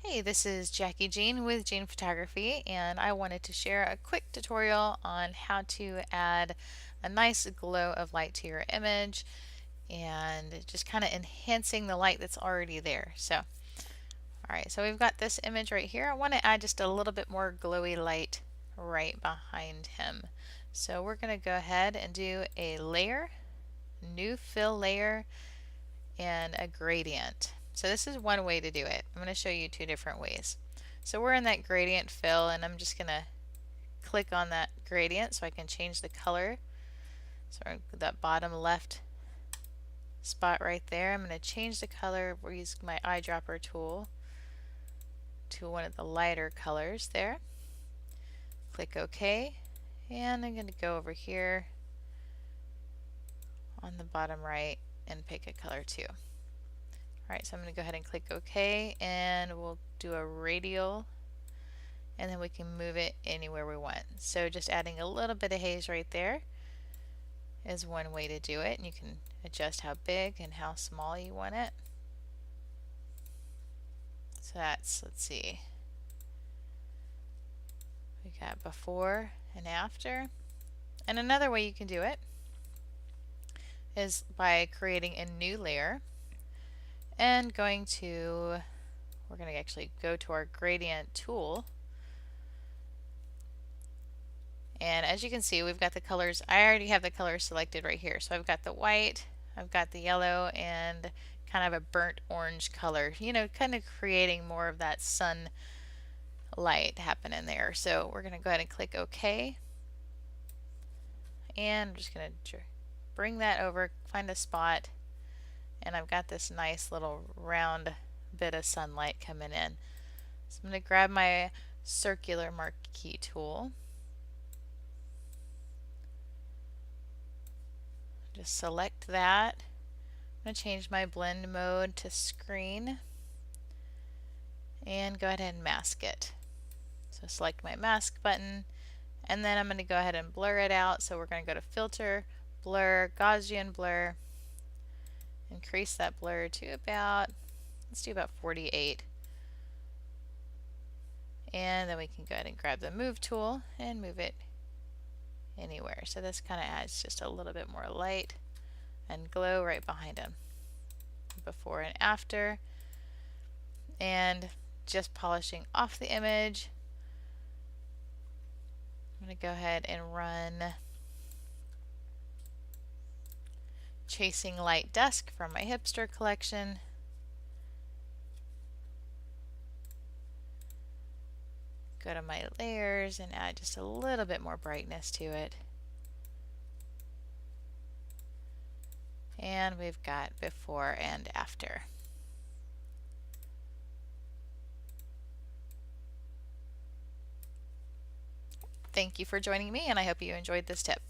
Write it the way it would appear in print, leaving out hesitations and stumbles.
Hey, this is Jackie Jean with Jean Photography, and I wanted to share a quick tutorial on how to add a nice glow of light to your image and just kind of enhancing the light that's already there. Alright, so we've got this image right here. I want to add just a little bit more glowy light right behind him. So we're going to go ahead and do a layer, new fill layer, and a gradient. So this is one way to do it. I'm going to show you two different ways. So we're in that gradient fill, and I'm just going to click on that gradient so I can change the color. So that bottom left spot right there, I'm going to change the color. We'll use my eyedropper tool to one of the lighter colors there. Click OK, and I'm going to go over here on the bottom right and pick a color too. Alright, so I'm going to go ahead and click OK, and we'll do a radial, and then we can move it anywhere we want. So just adding a little bit of haze right there is one way to do it, and you can adjust how big and how small you want it. So that's, let's see, we got before and after. And another way you can do it is by creating a new layer and we're going to actually go to our gradient tool, and as you can see, we've got the colors. I already have the colors selected right here. So I've got the white, I've got the yellow, and kind of a burnt orange color, you know, kind of creating more of that sun light happening there. So we're going to go ahead and click OK, and I'm just going to bring that over, find a spot, and I've got this nice little round bit of sunlight coming in. So I'm going to grab my circular marquee tool, just select that. I'm going to change my blend mode to screen and go ahead and mask it. So select my mask button, and then I'm going to go ahead and blur it out. So we're going to go to Filter, Blur, Gaussian Blur, increase that blur to about, let's do about 48. And then we can go ahead and grab the Move tool and move it anywhere. So this kind of adds just a little bit more light and glow right behind him. Before and after. And just polishing off the image, I'm going to go ahead and run Chasing Light Dusk from my hipster collection. Go to my layers and add just a little bit more brightness to it. And we've got before and after. Thank you for joining me, and I hope you enjoyed this tip.